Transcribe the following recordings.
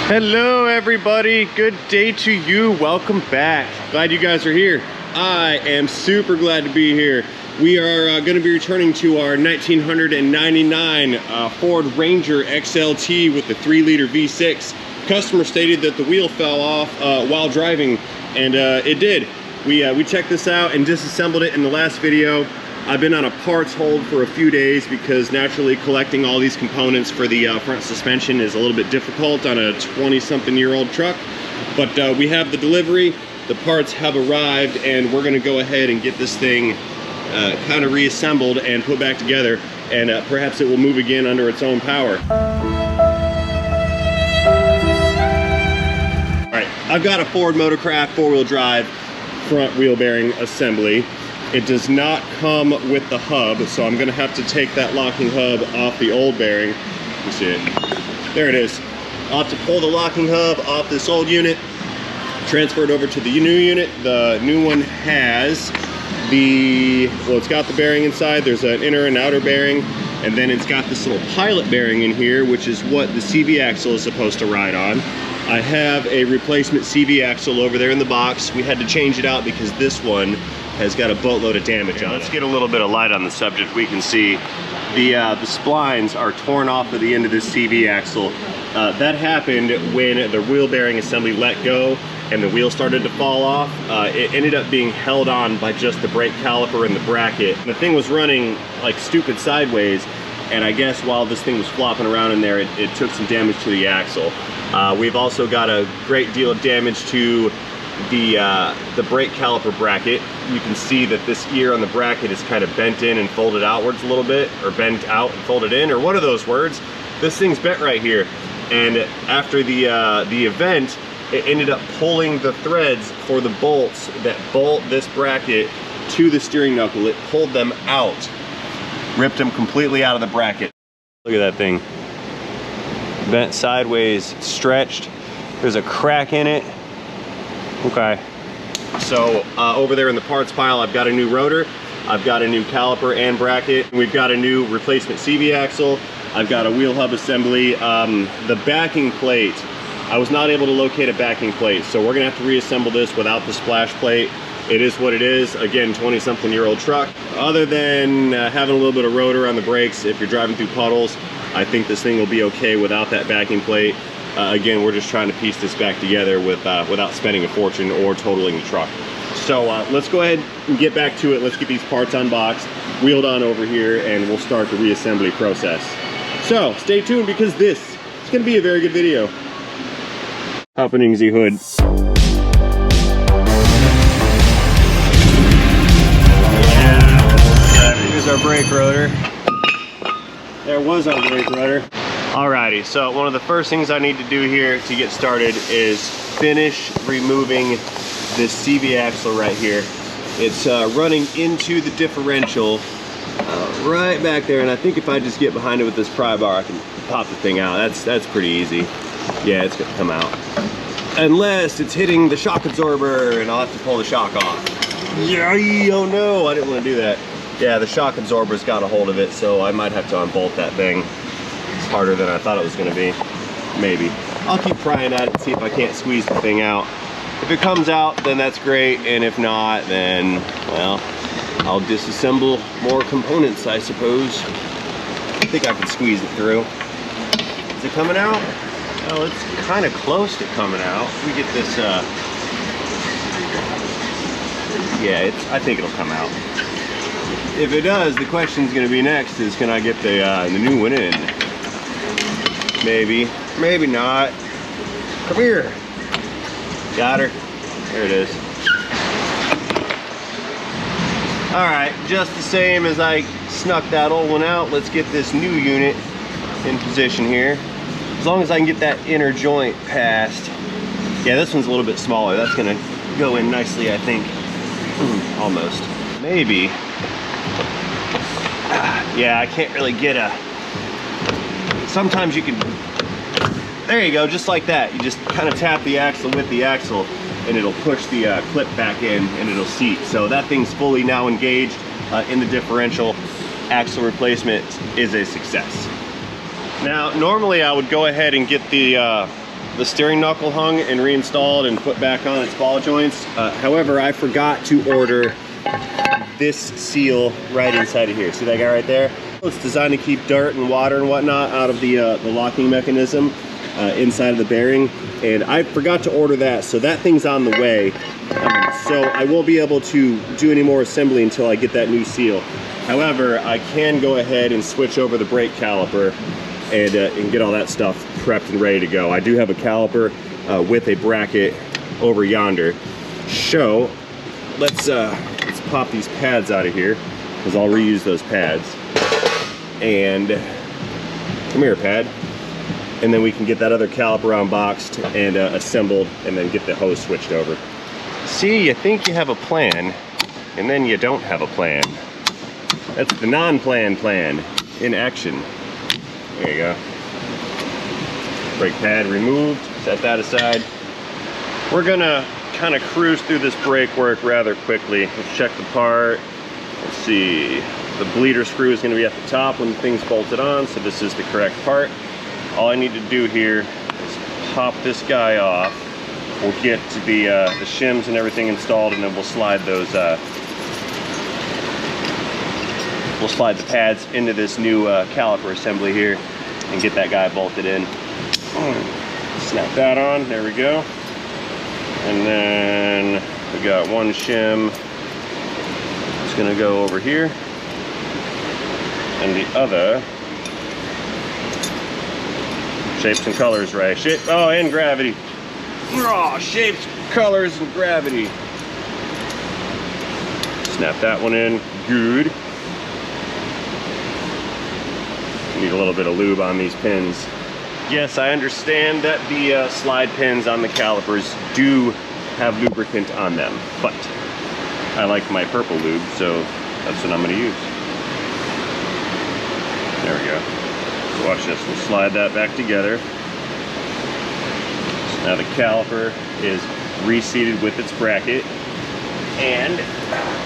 Hello everybody, good day to you. Welcome back. Glad you guys are here. I am super glad to be here. We are going to be returning to our 1999 Ford Ranger XLT with the 3-liter V6. Customer stated that the wheel fell off while driving, and it did. We checked this out and disassembled it in the last video. I've been on a parts hold for a few days because naturally collecting all these components for the front suspension is a little bit difficult on a 20-something-year-old truck. But we have the delivery, the parts have arrived, and we're gonna go ahead and get this thing kind of reassembled and put back together, and perhaps it will move again under its own power. All right, I've got a Ford Motorcraft 4-wheel drive front wheel bearing assembly. It does not come with the hub, so I'm gonna have to take that locking hub off the old bearing. You see it? There it is. I'll have to pull the locking hub off this old unit, transfer it over to the new unit. The new one has it's got the bearing inside. There's an inner and outer bearing, and then it's got this little pilot bearing in here, which is what the CV axle is supposed to ride on. I have a replacement CV axle over there in the box. We had to change it out because this one has got a boatload of damage on it. Let's get a little bit of light on the subject. We can see the splines are torn off of the end of this CV axle. That happened when the wheel bearing assembly let go and the wheel started to fall off. It ended up being held on by just the brake caliper and the bracket. The thing was running like stupid sideways, and I guess while this thing was flopping around in there, it took some damage to the axle. We've also got a great deal of damage to the brake caliper bracket. You can see that this ear on the bracket is kind of bent in and folded outwards a little bit, or bent out and folded in, or one of those words. This thing's bent right here, and after the event, it ended up pulling the threads for the bolts that bolt this bracket to the steering knuckle. It pulled them out, ripped them completely out of the bracket. Look at that thing, bent sideways, stretched. There's a crack in it. Okay, so over there in the parts pile, I've got a new rotor, I've got a new caliper and bracket, we've got a new replacement CV axle, I've got a wheel hub assembly. The backing plate, I was not able to locate a backing plate, so we're gonna have to reassemble this without the splash plate. It is what it is. Again, 20-something-year-old truck. Other than having a little bit of rotor on the brakes, if you're driving through puddles, I think this thing will be okay without that backing plate. Again, we're just trying to piece this back together without spending a fortune or totaling the truck. So let's go ahead and get back to it. Let's get these parts unboxed, wheeled on over here, and we'll start the reassembly process. So stay tuned because this is going to be a very good video. Opening the hood. Yeah, here's our brake rotor. There was our brake rotor. Alrighty, so one of the first things I need to do here to get started is finish removing this CV axle right here. It's running into the differential right back there, and I think if I just get behind it with this pry bar, I can pop the thing out. That's pretty easy. Yeah, it's gonna come out. Unless it's hitting the shock absorber and I'll have to pull the shock off. Yeah, oh no, I didn't want to do that. Yeah, the shock absorber's got a hold of it, so I might have to unbolt that thing. It's harder than I thought it was going to be. Maybe. I'll keep prying at it and see if I can't squeeze the thing out. If it comes out, then that's great, and if not, then, well, I'll disassemble more components, I suppose. I think I can squeeze it through. Is it coming out? Oh, it's kind of close to coming out. We get this, yeah, I think it'll come out. If it does, the question's going to be next is, can I get the new one in? Maybe, maybe not. Come here. Got her. There it is. All right, just the same as I snuck that old one out, let's get this new unit in position here. As long as I can get that inner joint past. Yeah, this one's a little bit smaller. That's gonna go in nicely, I think. Almost. Maybe. Yeah, I can't really get a... Sometimes you can... There you go, just like that. You just kind of tap the axle with the axle and it'll push the clip back in and it'll seat. So that thing's fully now engaged in the differential. Axle replacement is a success. Now, normally I would go ahead and get the the steering knuckle hung and reinstalled and put back on its ball joints. However, I forgot to order this seal right inside of here. See that guy right there? It's designed to keep dirt and water and whatnot out of the locking mechanism inside of the bearing. And I forgot to order that, so that thing's on the way. So I won't be able to do any more assembly until I get that new seal. However, I can go ahead and switch over the brake caliper and get all that stuff prepped and ready to go. I do have a caliper with a bracket over yonder. So let's pop these pads out of here, because I'll reuse those pads. And come here, pad. And then we can get that other caliper unboxed and assembled, and then get the hose switched over. See, you think you have a plan, and then you don't have a plan. That's the non-plan plan in action. There you go. Brake pad removed, set that aside. We're gonna kind of cruise through this brake work rather quickly. Let's check the part. Let's see. The bleeder screw is gonna be at the top when the thing's bolted on, so this is the correct part. All I need to do here is pop this guy off. We'll get to the shims and everything installed, and then we'll slide those we'll slide the pads into this new caliper assembly here and get that guy bolted in. Snap that on, there we go. And then we got one shim. It's gonna go over here. And the other, shapes and colors, right? Oh, and gravity. Oh, shapes, colors, and gravity. Snap that one in, good. Need a little bit of lube on these pins. Yes, I understand that the slide pins on the calipers do have lubricant on them, but I like my purple lube, so that's what I'm going to use. There we go. So watch this. We'll slide that back together. So now the caliper is reseated with its bracket, and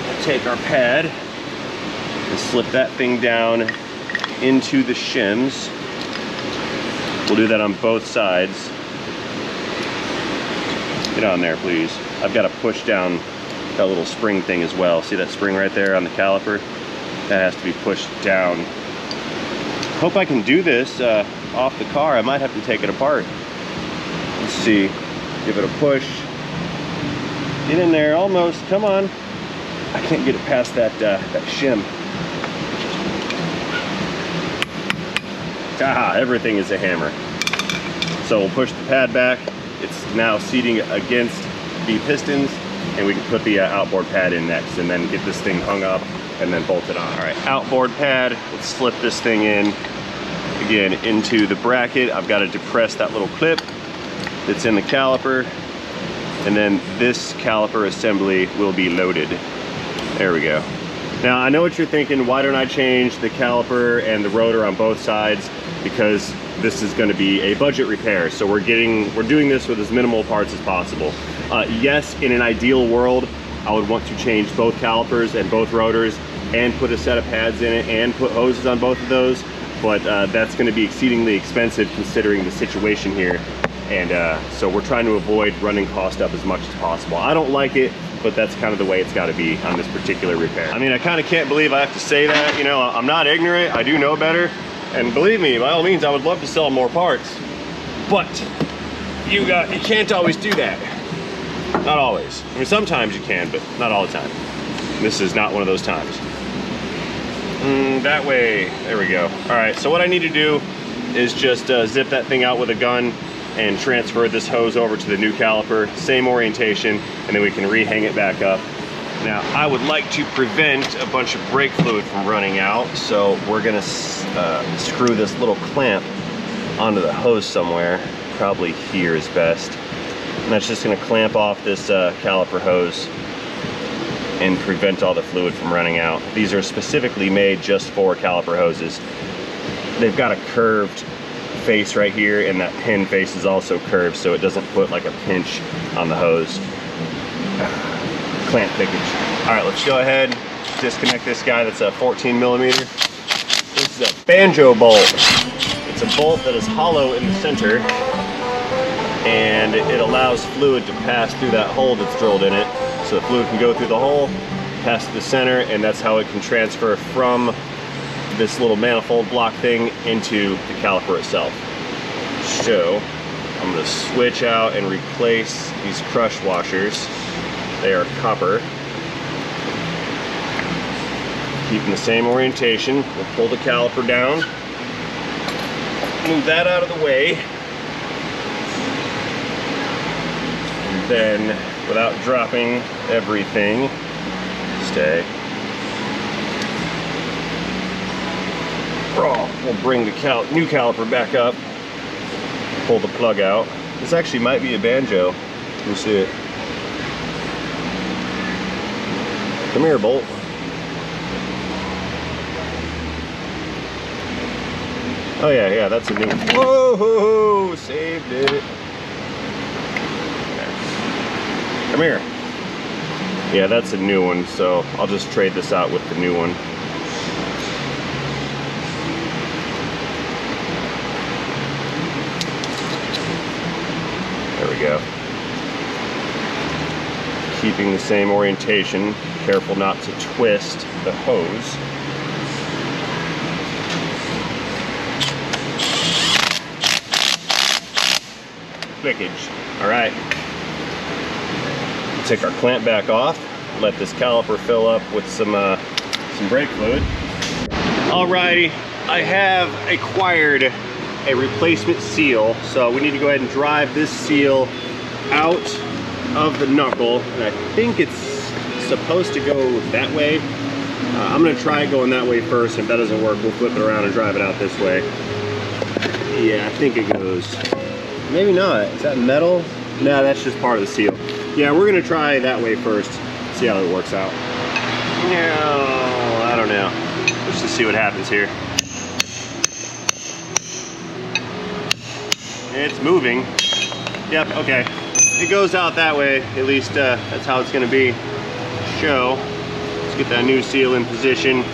we'll take our pad and slip that thing down into the shims. We'll do that on both sides. Get on there, please. I've got to push down that little spring thing as well. See that spring right there on the caliper? That has to be pushed down. Hope I can do this off the car. I might have to take it apart. Let's see. Give it a push. Get in there, almost. Come on. I can't get it past that shim. Ah, everything is a hammer. So we'll push the pad back. It's now seating against the pistons, and we can put the outboard pad in next, and then get this thing hung up and then bolt it on. All right, outboard pad. Let's slip this thing in again into the bracket. I've got to depress that little clip that's in the caliper, and then this caliper assembly will be loaded. There we go. Now I know what you're thinking, why don't I change the caliper and the rotor on both sides? Because this is going to be a budget repair, so we're doing this with as minimal parts as possible. Yes, in an ideal world, I would want to change both calipers and both rotors and put a set of pads in it and put hoses on both of those, but that's going to be exceedingly expensive considering the situation here, and so we're trying to avoid running cost up as much as possible. I don't like it, but that's kind of the way it's got to be on this particular repair. I mean, I kind of can't believe I have to say that. You know, I'm not ignorant, I do know better. And believe me, by all means, I would love to sell more parts, but you can't always do that. Not always. I mean, sometimes you can, but not all the time. This is not one of those times. That way, there we go. All right, so what I need to do is just zip that thing out with a gun and transfer this hose over to the new caliper, same orientation, and then we can rehang it back up. Now, I would like to prevent a bunch of brake fluid from running out, so we're gonna screw this little clamp onto the hose somewhere. Probably here is best. And that's just gonna clamp off this caliper hose and prevent all the fluid from running out. These are specifically made just for caliper hoses. They've got a curved face right here, and that pin face is also curved, so it doesn't put like a pinch on the hose. Clamp linkage. All right, let's go ahead, disconnect this guy. That's a 14 millimeter. This is a banjo bolt. It's a bolt that is hollow in the center, and it allows fluid to pass through that hole that's drilled in it. So the fluid can go through the hole, pass to the center, and that's how it can transfer from this little manifold block thing into the caliper itself. So I'm going to switch out and replace these crush washers. They are copper. Keeping the same orientation. We'll pull the caliper down. Move that out of the way. And then, without dropping everything, stay. We'll bring the new caliper back up. Pull the plug out. This actually might be a banjo. Let me see it. Come here, Bolt. Oh yeah, that's a new one. Whoa, saved it. Come here. Yeah, that's a new one, so I'll just trade this out with the new one. There we go. Keeping the same orientation, careful not to twist the hose. Clickage. All right. Take our clamp back off. Let this caliper fill up with some brake fluid. Alrighty, I have acquired a replacement seal, so we need to go ahead and drive this seal out of the knuckle, and I think it's supposed to go that way. I'm gonna try going that way first. If that doesn't work, we'll flip it around and drive it out this way. Yeah, I think it goes. Maybe not. Is that metal? No, that's just part of the seal. Yeah, we're gonna try that way first, see how it works out. No, I don't know. Let's just see what happens here. It's moving. Yep, okay. It goes out that way, at least that's how it's gonna be. So, let's get that new seal in position.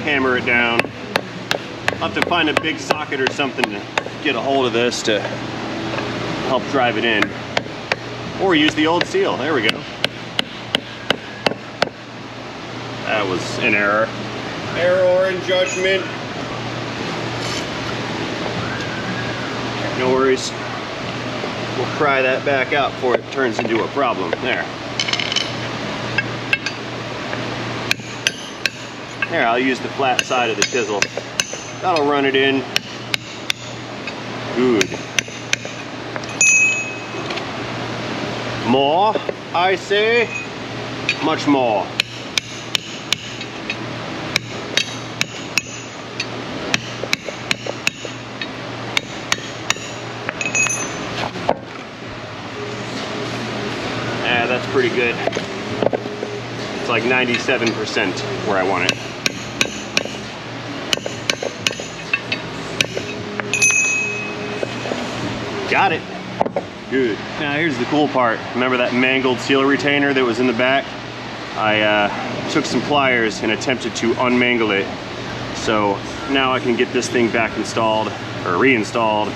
Hammer it down. I'll have to find a big socket or something to get a hold of this to help drive it in. Or use the old seal. There we go. That was an error. Error in judgment. No worries. We'll pry that back out before it turns into a problem. There. There, I'll use the flat side of the chisel. That'll run it in. Good. More, I say. Much more. Yeah, that's pretty good. It's like 97% where I want it. Got it. Good. Now here's the cool part. Remember that mangled seal retainer that was in the back? I took some pliers and attempted to unmangle it. So now I can get this thing back installed, or reinstalled.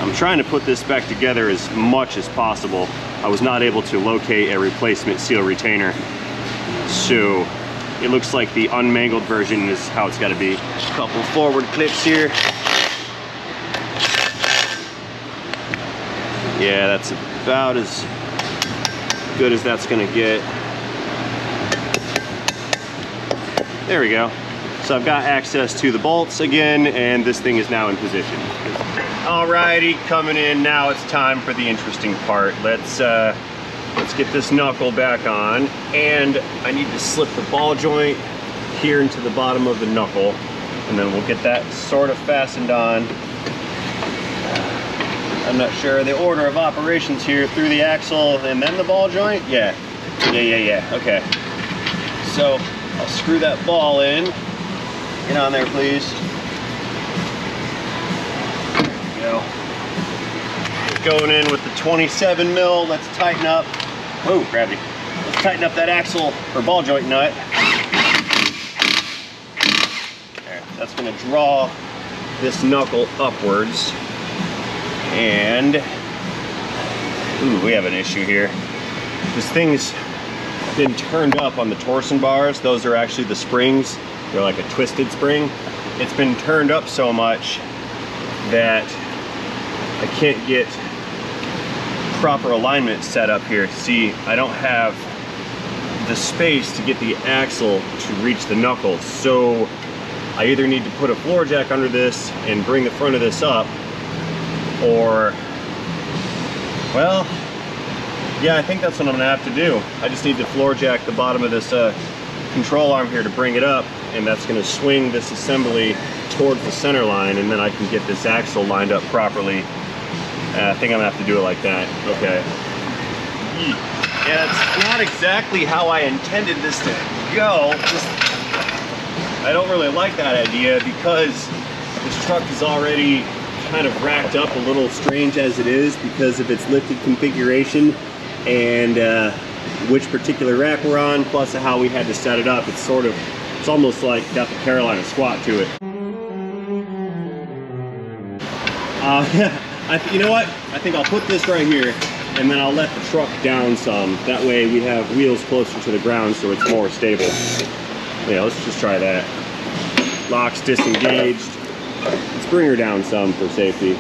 I'm trying to put this back together as much as possible. I was not able to locate a replacement seal retainer. So it looks like the unmangled version is how it's gotta be. A couple forward clips here. Yeah, that's about as good as that's gonna get. There we go. So I've got access to the bolts again, and this thing is now in position. Alrighty, coming in now. It's time for the interesting part. Let's get this knuckle back on, and I need to slip the ball joint here into the bottom of the knuckle, and then we'll get that sort of fastened on. I'm not sure the order of operations here. Through the axle and then the ball joint? Yeah. Okay. So I'll screw that ball in. Get on there, please. There we go. Going in with the 27 mil. Let's tighten up. Whoa, gravity. Let's tighten up that axle or ball joint nut. There. That's going to draw this knuckle upwards. And ooh, we have an issue here. This thing's been turned up on the torsion bars. Those are actually the springs. They're like a twisted spring. It's been turned up so much that I can't get proper alignment set up here. See, I don't have the space to get the axle to reach the knuckles. So I either need to put a floor jack under this and bring the front of this up, or, well, yeah, I think that's what I'm gonna have to do. I just need to floor jack the bottom of this control arm here to bring it up, and that's gonna swing this assembly towards the center line, and then I can get this axle lined up properly. I think I'm gonna have to do it like that. Okay. Yeah, it's not exactly how I intended this to go. I don't really like that idea because this truck is already kind of racked up a little strange as it is because of its lifted configuration and which particular rack we're on, plus how we had to set it up. It's almost like got the Carolina squat to it. You know what? I think I'll put this right here and then I'll let the truck down some. That way we have wheels closer to the ground so it's more stable. Yeah, let's just try that. Locks disengaged. Let's bring her down some for safety.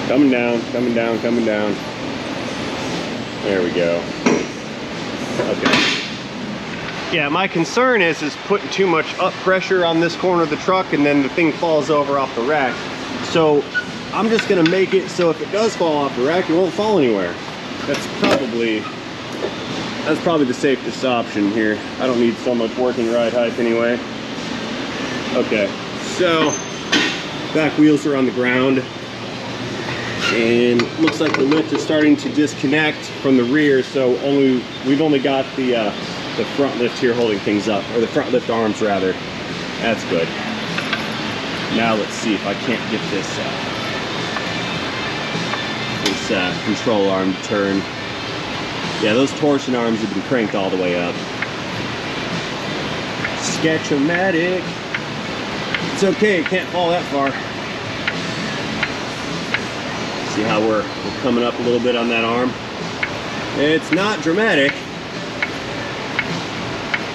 Coming down, coming down, coming down. There we go. Okay. Yeah, my concern is putting too much up pressure on this corner of the truck and then the thing falls over off the rack. So I'm just gonna make it so if it does fall off the rack, it won't fall anywhere. That's probably the safest option here. I don't need so much working ride height anyway. Okay, so back wheels are on the ground and looks like the lift is starting to disconnect from the rear, so we've only got the front lift here holding things up, or the front lift arms rather. That's good. Now let's see if I can't get this control arm to turn. Yeah, those torsion arms have been cranked all the way up. Sketch-o-matic. It's okay, it can't fall that far. See how we're coming up a little bit on that arm? It's not dramatic,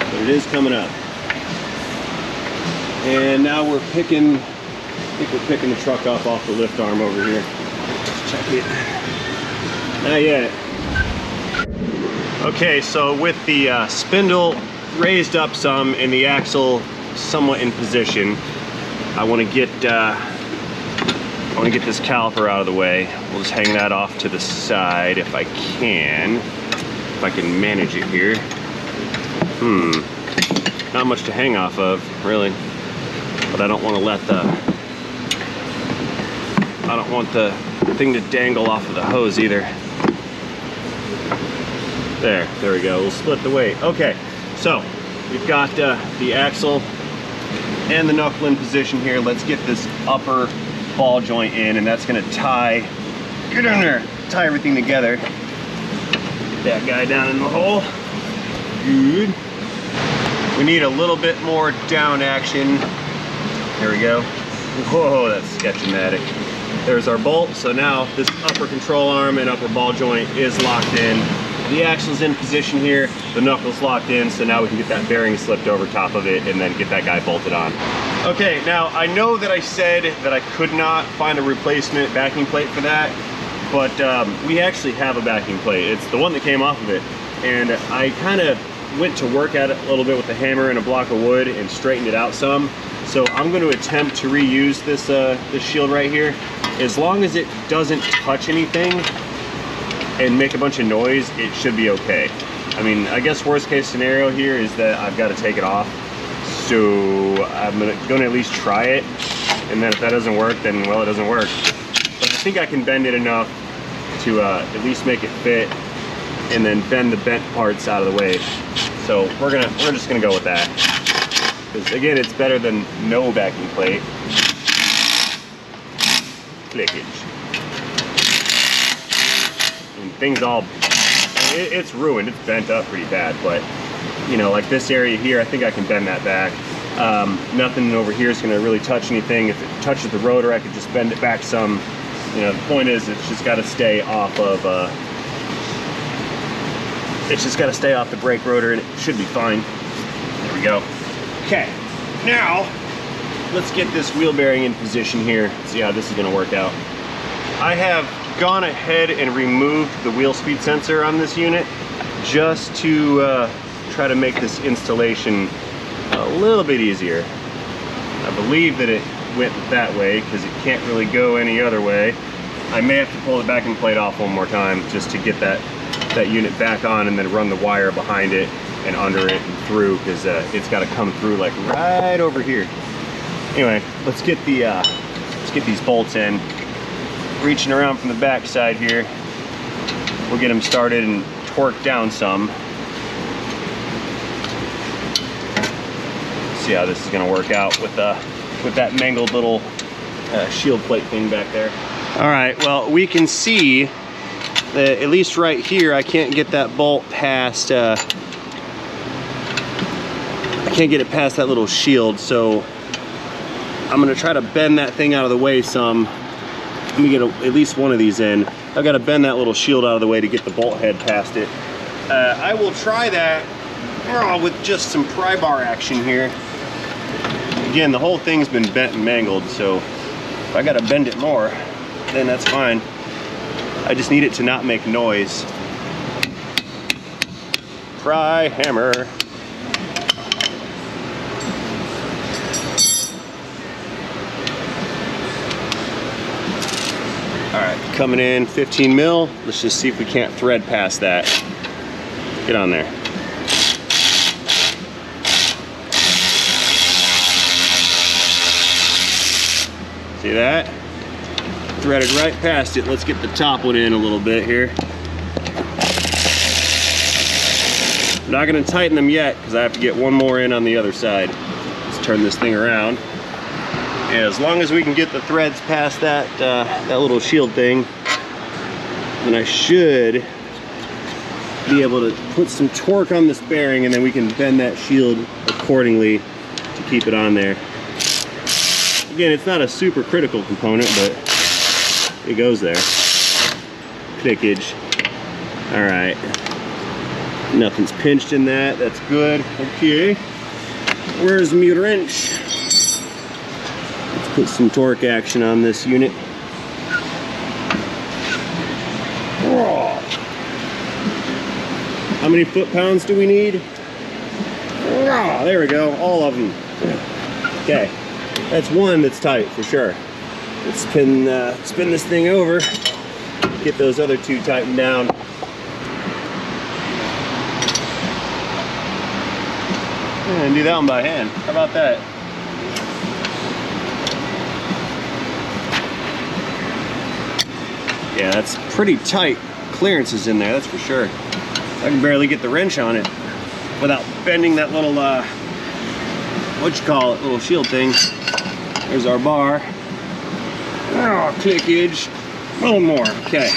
but it is coming up. And now I think we're picking the truck up off the lift arm over here. Let's check it. Not yet. Okay, so with the spindle raised up some and the axle somewhat in position, I want to get this caliper out of the way. We'll just hang that off to the side if I can manage it here. Not much to hang off of, really, but I don't want the thing to dangle off of the hose either. There we go. We'll split the weight. Okay, so we've got the axle and the knuckle in position here. Let's get this upper ball joint in, and that's going to tie everything together. Get that guy down in the hole. Good. We need a little bit more down action. There we go. Whoa, that's sketch-o-matic. There's our bolt. So now this upper control arm and upper ball joint is locked in. The axle's in position here, the knuckle's locked in, so now we can get that bearing slipped over top of it and then get that guy bolted on. Okay, now I know that I said that I could not find a replacement backing plate for that, but we actually have a backing plate. It's the one that came off of it, and I kind of went to work at it a little bit with a hammer and a block of wood and straightened it out some. So I'm going to attempt to reuse this shield right here. As long as it doesn't touch anything and make a bunch of noise, it should be okay. I mean, I guess worst case scenario here is that I've got to take it off. So I'm gonna at least try it, and then if that doesn't work, then well, it doesn't work. But I think I can bend it enough to at least make it fit, and then bend the bent parts out of the way. So we're just gonna go with that, because again, it's better than no backing plate. Clickage. Things all, it's ruined, it's bent up pretty bad, but you know, like this area here, I think I can bend that back Nothing over here is going to really touch anything. If it touches the rotor, I could just bend it back some. You know, the point is, it's just got to stay off of. It's just got to stay off the brake rotor, and it should be fine. There we go. Okay, now let's get this wheel bearing in position here. See how this is going to work out. I have gone ahead and removed the wheel speed sensor on this unit just to try to make this installation a little bit easier. I believe that it went that way because it can't really go any other way. I may have to pull the backing plate off one more time just to get that unit back on, and then run the wire behind it and under it and through, because it's got to come through like right over here. Anyway, let's get these bolts in. Reaching around from the back side here, we'll get them started and torque down some. See how this is going to work out with that mangled little shield plate thing back there. All right, well, we can see that at least right here, I can't get that bolt past. I can't get it past that little shield, so I'm gonna try to bend that thing out of the way some. Let me get at least one of these in. I've got to bend that little shield out of the way to get the bolt head past it. I will try that with just some pry bar action here. Again, the whole thing's been bent and mangled, so if I gotta bend it more, then that's fine. I just need it to not make noise. Pry hammer. All right, coming in 15 mil. Let's just see if we can't thread past that. Get on there. See that? Threaded right past it. Let's get the top one in a little bit here. I'm not gonna tighten them yet because I have to get one more in on the other side. Let's turn this thing around. And as long as we can get the threads past that little shield thing, then I should be able to put some torque on this bearing, and then we can bend that shield accordingly to keep it on there. Again, it's not a super critical component, but it goes there. Clickage. All right. Nothing's pinched in that. That's good. Okay. Where's the mute wrench? Let's put some torque action on this unit. Oh. How many foot-pounds do we need? Oh, there we go. All of them. Okay. That's one that's tight for sure. Let's spin this thing over, get those other two tightened down. And do that one by hand. How about that? Yeah, that's pretty tight clearances in there, that's for sure. I can barely get the wrench on it without bending that little, little shield thing. There's our bar. Oh, clickage. A little more. Okay.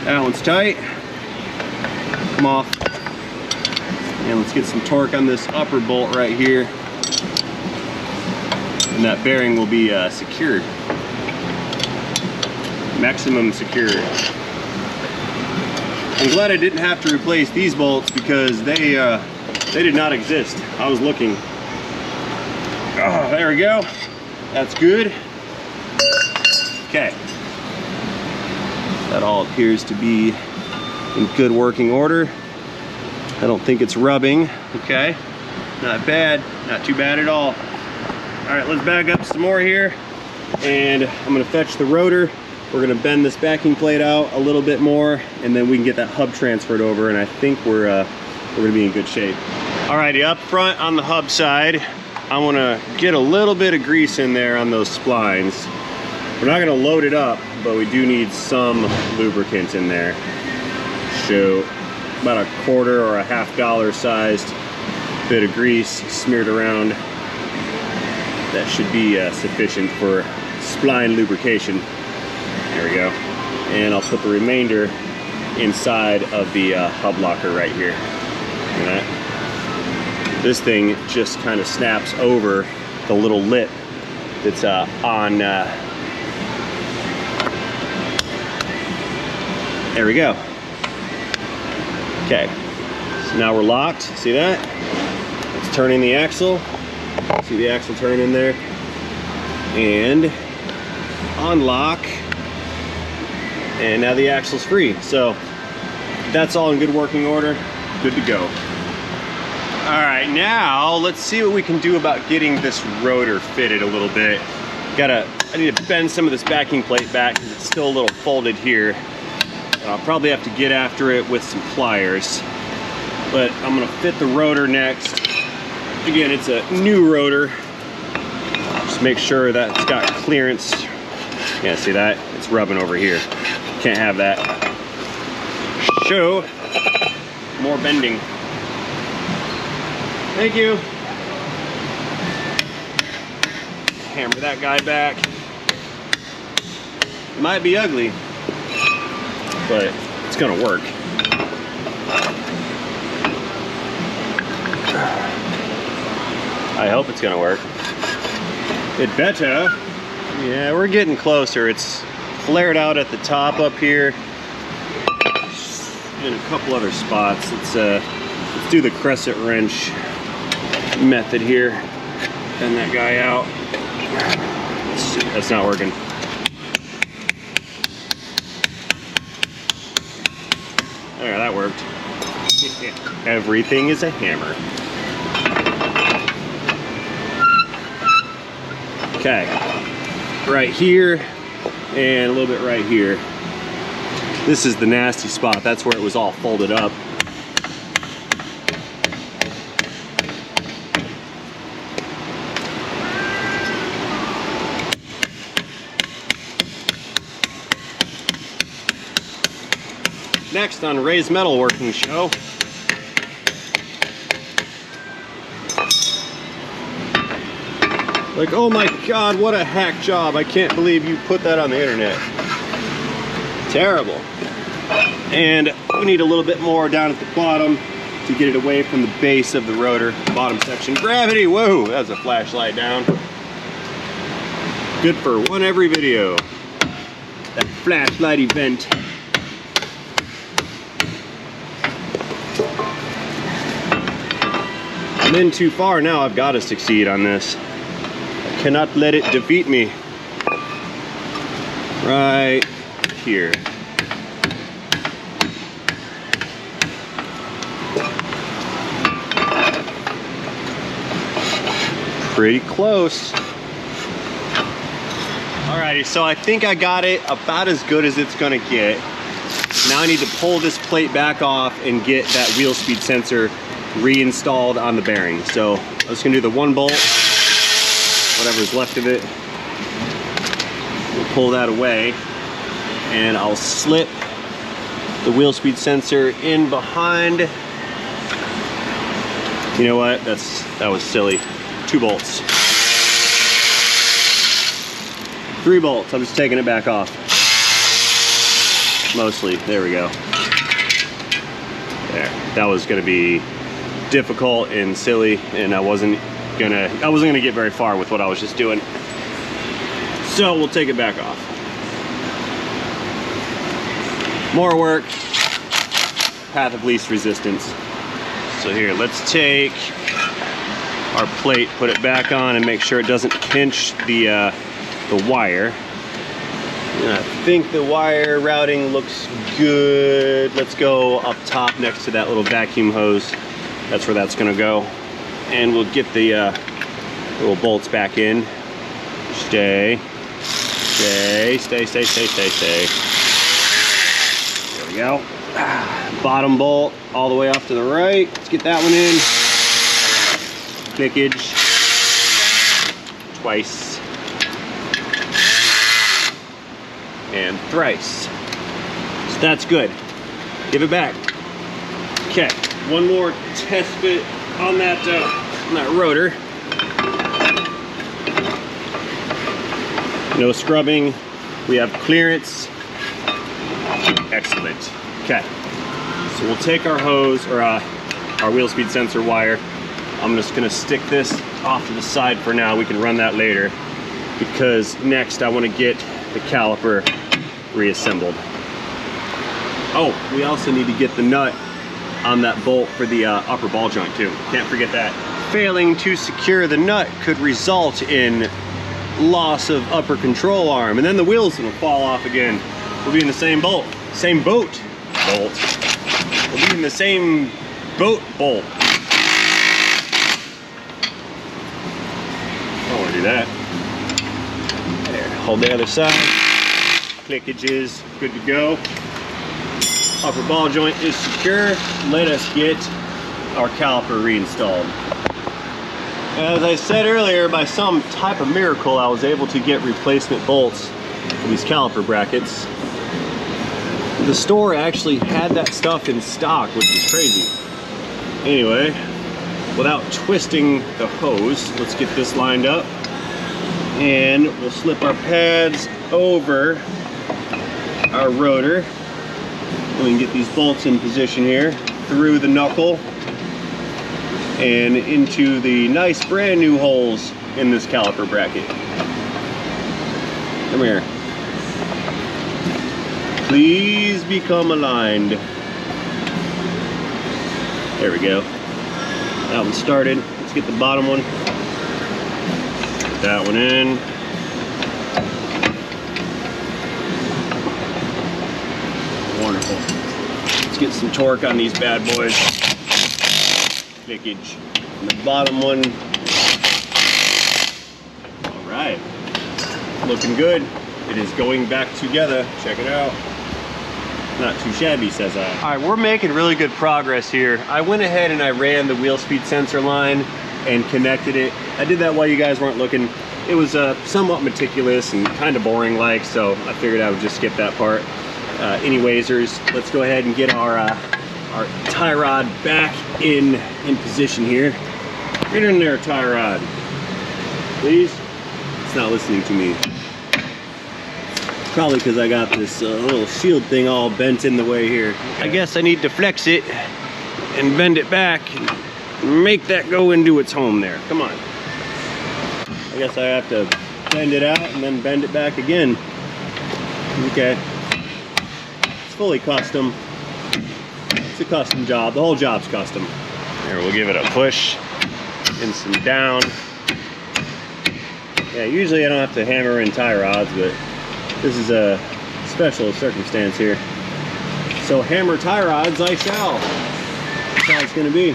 That one's tight. Come off. And let's get some torque on this upper bolt right here. And that bearing will be secured. Maximum secured. I'm glad I didn't have to replace these bolts because they did not exist. I was looking. Oh, there we go. That's good. Okay. That all appears to be in good working order. I don't think it's rubbing. Okay. Not bad. Not too bad at all. All right, let's back up some more here. And I'm gonna fetch the rotor. We're gonna bend this backing plate out a little bit more, and then we can get that hub transferred over, and I think we're gonna be in good shape. Alrighty, up front on the hub side, I wanna get a little bit of grease in there on those splines. We're not gonna load it up, but we do need some lubricant in there. So about a quarter or a $1/2 sized bit of grease smeared around. That should be sufficient for spline lubrication. There we go. And I'll put the remainder inside of the hub locker right here. Look at that. this thing just kind of snaps over the little lip that's on. There we go. Okay, so now we're locked. See that? It's turning the axle. See the axle turn in there? And unlock. And now the axle's free. So that's all in good working order. Good to go. All right, now let's see what we can do about getting this rotor fitted a little bit. I need to bend some of this backing plate back because it's still a little folded here. I'll probably have to get after it with some pliers, but I'm gonna fit the rotor next. Again, it's a new rotor. Just make sure that it's got clearance. Yeah, see that? It's rubbing over here. Can't have that. Show more bending. Thank you. Hammer that guy back. Might be ugly, but it's gonna work. I hope it's gonna work. It better. Yeah, we're getting closer. It's flared out at the top up here. In a couple other spots. Let's do the crescent wrench method here. Bend that guy out. That's not working. There, that worked. Everything is a hammer. Okay, right here and a little bit right here. This is the nasty spot. That's where it was all folded up. Next on Ray's Metalworking Show. Like, oh my God, what a hack job. I can't believe you put that on the internet. Terrible. And we need a little bit more down at the bottom to get it away from the base of the rotor, bottom section. Gravity, whoa, that's a flashlight down. Good for one every video. That flashlight event. I'm in too far now. I've got to succeed on this. I cannot let it defeat me. Right here. Pretty close. Alrighty, so I think I got it about as good as it's gonna get. Now I need to pull this plate back off and get that wheel speed sensor reinstalled on the bearing. So I'm just gonna do the 1 bolt, whatever's left of it. We'll pull that away and I'll slip the wheel speed sensor in behind. You know what, that was silly. 2 bolts. 3 bolts, I'm just taking it back off. Mostly, there we go. There, that was gonna be difficult and silly, and I wasn't gonna get very far with what I was just doing. So we'll take it back off. More work, path of least resistance. So here, let's take our plate, put it back on, and make sure it doesn't pinch the wire. And I think the wire routing looks good. Let's go up top next to that little vacuum hose. That's where that's gonna go. And we'll get the little bolts back in. Stay. There we go. Bottom bolt all the way off to the right. Let's get that one in. Clickage. Twice. And thrice. So that's good. Give it back. Okay, one more test fit on that rotor. No scrubbing. We have clearance. Excellent. Okay, so we'll take our hose or our wheel speed sensor wire, I'm just gonna stick this off to the side for now. We can run that later, because next I want to get the caliper reassembled. Oh, we also need to get the nut on that bolt for the upper ball joint too. Can't forget that. Failing to secure the nut could result in loss of upper control arm, and then the wheels will fall off again. We'll be in the same boat. We'll be in the same boat. I don't want to do that. There, hold the other side. Clickage is good to go. Upper ball joint is secure. Let us get our caliper reinstalled. As I said earlier, by some type of miracle, I was able to get replacement bolts for these caliper brackets. The store actually had that stuff in stock, which is crazy. Anyway, without twisting the hose, let's get this lined up. And we'll slip our pads over our rotor. We can get these bolts in position here, through the knuckle, and into the nice brand new holes in this caliper bracket. Come here. Please become aligned. There we go. That one started. Let's get the bottom one. Put that one in. Wonderful. Let's get some torque on these bad boys. Clickage. And the bottom one. All right. Looking good. It is going back together. Check it out. Not too shabby, says I. All right, we're making really good progress here. I went ahead and I ran the wheel speed sensor line and connected it. I did that while you guys weren't looking. It was somewhat meticulous and kind of boring like, so I figured I would just skip that part. Anywaysers, let's go ahead and get our tie rod back in position here. Get in there, tie rod. Please. It's not listening to me. Probably because I got this little shield thing all bent in the way here. I guess I need to flex it and bend it back and make that go into its home there. Come on. I guess I have to bend it out and then bend it back again. Okay. It's fully custom. It's a custom job. The whole job's custom. Here, we'll give it a push and some down. Yeah, usually I don't have to hammer in tie rods, but this is a special circumstance here. So hammer tie rods I shall. That's how it's gonna be.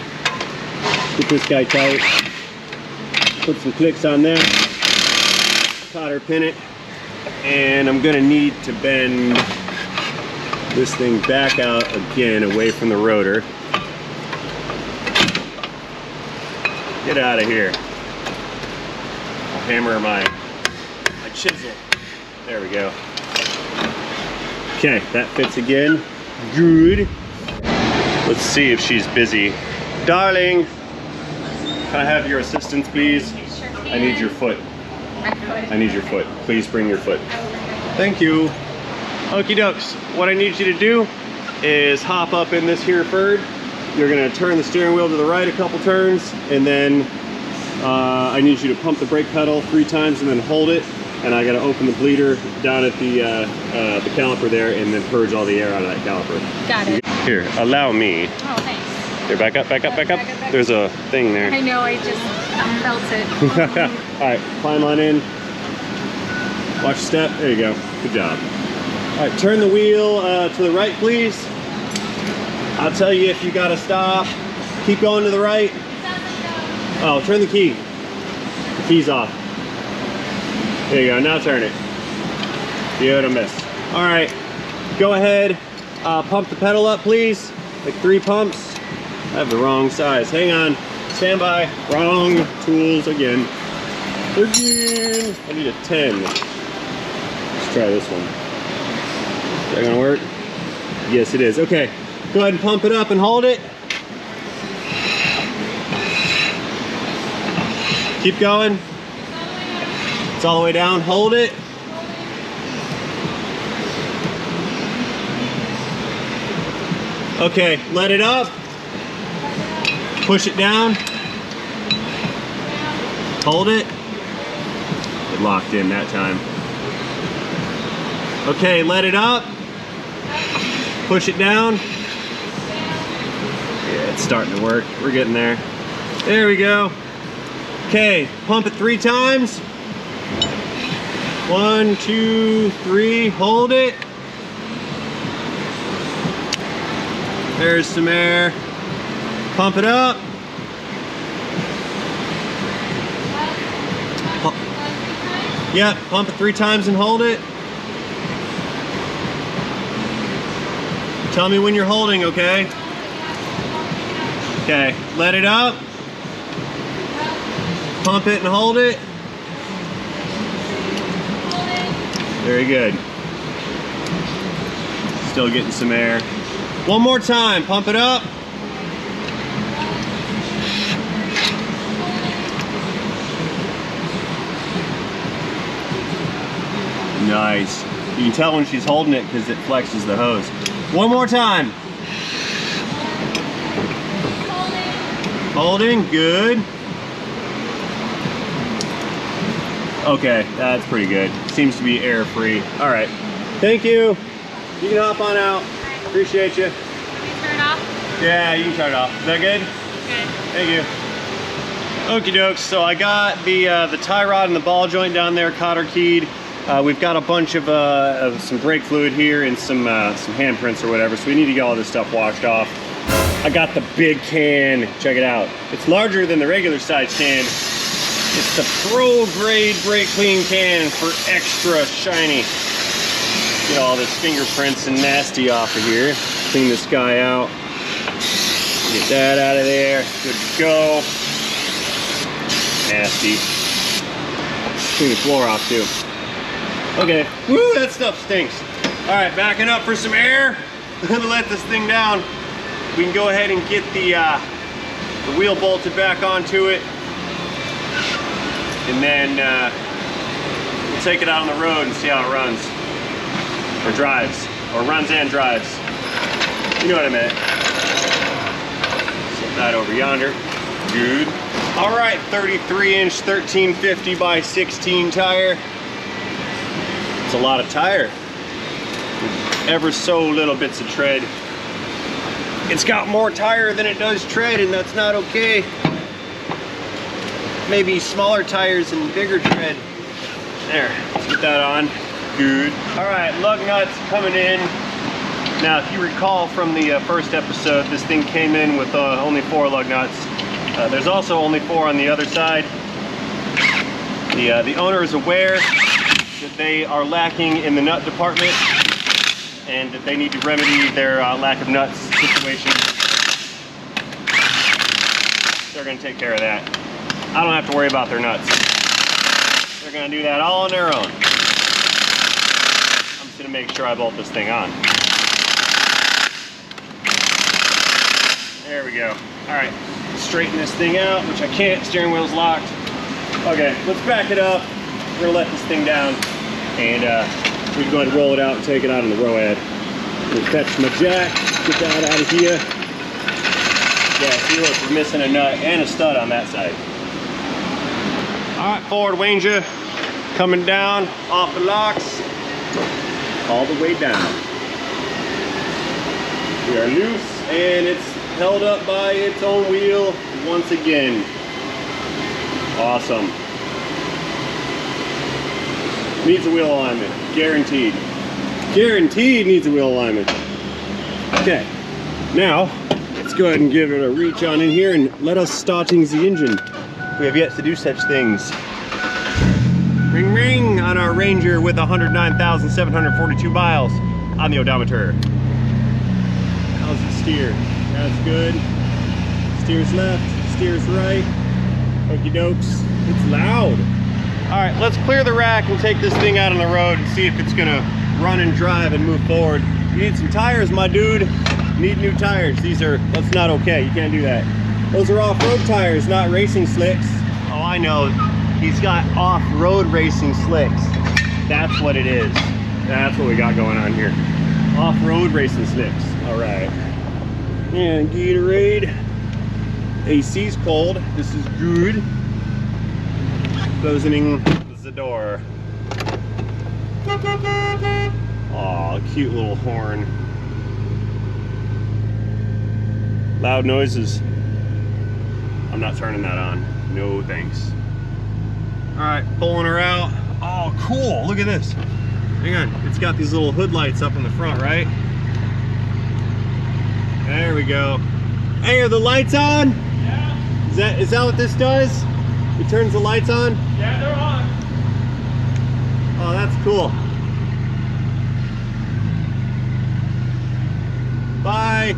Get this guy tight. Put some clicks on there. Cotter pin it. And I'm gonna need to bend this thing back out again away from the rotor. Get out of here. I'll hammer my chisel. There we go. Okay, that fits again. Good. Let's see if she's busy. Darling, can I have your assistance, please? Sure. I need your foot. My foot? I need your foot. Please bring your foot. Thank you. Okie dokes. What I need you to do is hop up in this here Ford. You're gonna turn the steering wheel to the right a couple turns, and then I need you to pump the brake pedal 3 times and then hold it. And I gotta open the bleeder down at the caliper there and then purge all the air out of that caliper. Got it. Here, allow me. Oh, thanks. Here, back up, back up, back up. There's a thing there. I know, I felt it. All right, climb on in. Watch your step. There you go. Good job. All right, turn the wheel to the right, please. I'll tell you if you gotta stop. Keep going to the right. Oh, turn the key. The key's off. There you go, now turn it. Beautiful. All right, go ahead, pump the pedal up, please. Like 3 pumps. I have the wrong size. Hang on, stand by. Wrong tools again. Again. I need a 10. Let's try this one. Is that gonna work? Yes, it is. Okay, go ahead and pump it up and hold it. Keep going. It's all the way down. Hold it. Okay, let it up. Push it down. Hold it. It locked in that time. Okay, let it up. Push it down. Yeah, it's starting to work. We're getting there. There we go. Okay, pump it 3 times. 1, 2, 3, hold it. There's some air. Pump it up. Yep, pump it 3 times and hold it. Tell me when you're holding, okay? Okay, let it up. Pump it and hold it. Very good. Still getting some air. One more time, pump it up. Nice. You can tell when she's holding it because it flexes the hose. One more time. Holding, good. Okay, that's pretty good. Seems to be air free. All right, thank you. You can hop on out. Appreciate you. Can you turn it off? Yeah, you can turn it off. Is that good? Good. Thank you. Okie dokes, so I got the tie rod and the ball joint down there cotter keyed. We've got a bunch of some brake fluid here and some handprints or whatever, so we need to get all this stuff washed off. I got the big can, check it out. It's larger than the regular size can. It's the pro grade brake clean can for extra shiny. Get all this fingerprints and nasty off of here. Clean this guy out. Get that out of there, good to go. Nasty. Clean the floor off too. Okay, woo, that stuff stinks. All right, backing up for some air. I'm gonna let this thing down. We can go ahead and get the wheel bolted back onto it. And then we'll take it out on the road and see how it runs. Or drives, or runs and drives. You know what I meant. Set that over yonder. Good. All right, 33-inch 1350 by 16 tire. It's a lot of tire. With ever so little bits of tread. It's got more tire than it does tread, and that's not okay. Maybe smaller tires and bigger tread. There, let's get that on. Good. All right, lug nuts coming in. Now, if you recall from the first episode, this thing came in with only 4 lug nuts. There's also only 4 on the other side. The owner is aware that they are lacking in the nut department and that they need to remedy their lack of nuts situation. They're going to take care of that. I don't have to worry about their nuts. They're going to do that all on their own. I'm just going to make sure I bolt this thing on. There we go. All right, straighten this thing out, which I can't. Steering wheel's locked. Okay, let's back it up. We're gonna let this thing down, and we can go ahead and roll it out and take it out on the road. We'll fetch my jack, get that out of here. Yeah, see, look, we're missing a nut and a stud on that side. All right, forward wanger coming down off the locks, all the way down. We are loose, and it's held up by its own wheel once again. Awesome. Needs a wheel alignment, guaranteed. Guaranteed needs a wheel alignment. Okay, now let's go ahead and give it a reach on in here and let us starting the engine. We have yet to do such things. Ring ring on our Ranger with 109,742 miles on the odometer. How's it steer? That's good. Steers left, steers right. Okie dokes. It's loud. All right, let's clear the rack and take this thing out on the road and see if it's gonna run and drive and move forward. You need some tires, my dude. You need new tires. That's not okay. You can't do that. Those are off-road tires, not racing slicks. Oh, I know. He's got off-road racing slicks. That's what it is. That's what we got going on here. Off-road racing slicks. All right. And Gatorade. AC's cold. This is good. Closing the door. Aw, cute little horn. Loud noises. I'm not turning that on. No thanks. Alright, pulling her out. Oh, cool. Look at this. Hang on. It's got these little hood lights up in the front, right? There we go. Hey, are the lights on? Yeah. Is that what this does? It turns the lights on? Yeah, they're on. Oh, that's cool. Bye.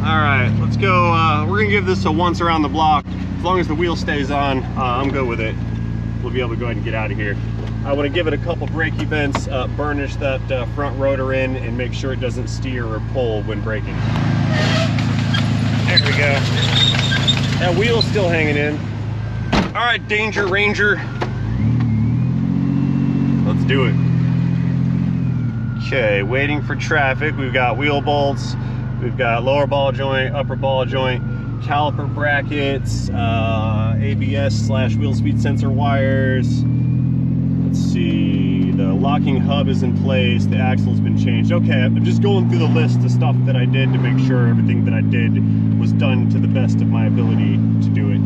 All right, let's go. We're gonna give this a once around the block. As long as the wheel stays on, I'm good with it. We'll be able to go ahead and get out of here. I want to give it a couple brake events, burnish that front rotor in, and make sure it doesn't steer or pull when braking. There we go. That wheel's still hanging in. All right, Danger Ranger. Let's do it. Okay, waiting for traffic. We've got wheel bolts. We've got lower ball joint, upper ball joint, caliper brackets, ABS/wheel speed sensor wires. Let's see, the locking hub is in place, the axle's been changed. Okay, I'm just going through the list of stuff that I did to make sure everything that I did was done to the best of my ability to do it.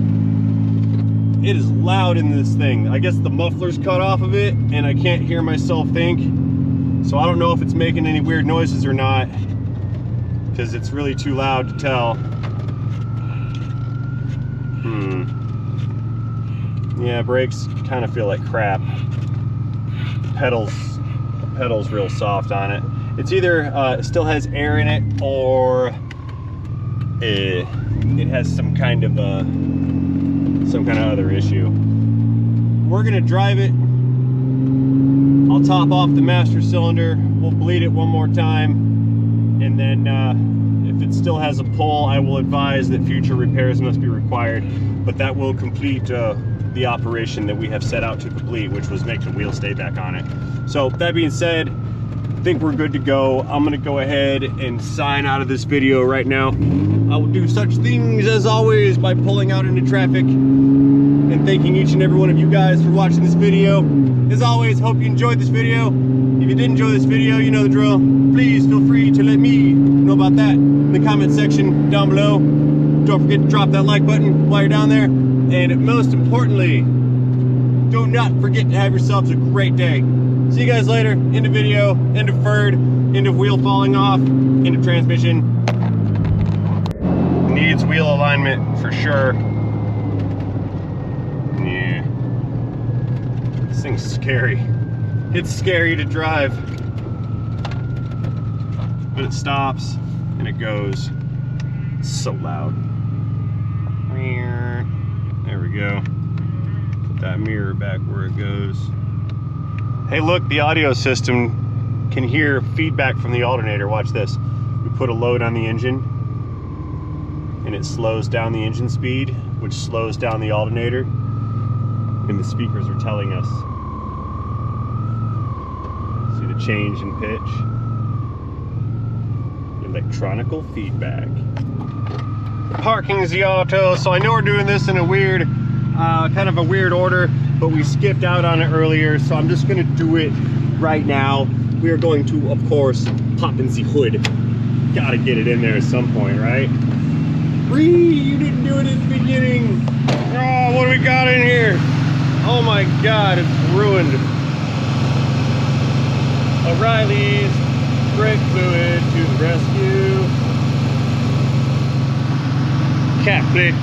It is loud in this thing. I guess the muffler's cut off of it and I can't hear myself think. So I don't know if it's making any weird noises or not, because it's really too loud to tell. Yeah, brakes kind of feel like crap. The pedal's real soft on it. It's either it still has air in it, or it has some kind of other issue. We're gonna drive it. I'll top off the master cylinder. We'll bleed it one more time, and then if it still has a pull, I will advise that future repairs must be required. But that will complete the operation that we have set out to complete, which was make the wheel stay back on it. So that being said, I think we're good to go. I'm gonna go ahead and sign out of this video right now. I will do such things as always by pulling out into traffic and thanking each and every one of you guys for watching this video. As always, hope you enjoyed this video. If you did enjoy this video, you know the drill. Please feel free to let me know about that in the comment section down below. Don't forget to drop that like button while you're down there. And most importantly, do not forget to have yourselves a great day. See you guys later. End of video, end of third, end of wheel falling off, end of transmission. Needs wheel alignment for sure. Yeah. This thing's scary. It's scary to drive. But it stops and it goes. It's so loud. There we go. Put that mirror back where it goes. Hey, look, the audio system can hear feedback from the alternator. Watch this. We put a load on the engine and it slows down the engine speed, which slows down the alternator, and the speakers are telling us. See the change in pitch? Electronical feedback. Parking is the auto. So I know we're doing this in a weird, kind of a weird order, but we skipped out on it earlier, so I'm just gonna do it right now. We are going to, of course, pop in the hood. Gotta get it in there at some point, right? You didn't do it at the beginning. Oh, what do we got in here? Oh my God, it's ruined. O'Reilly's brake fluid to the rescue. Cat plate.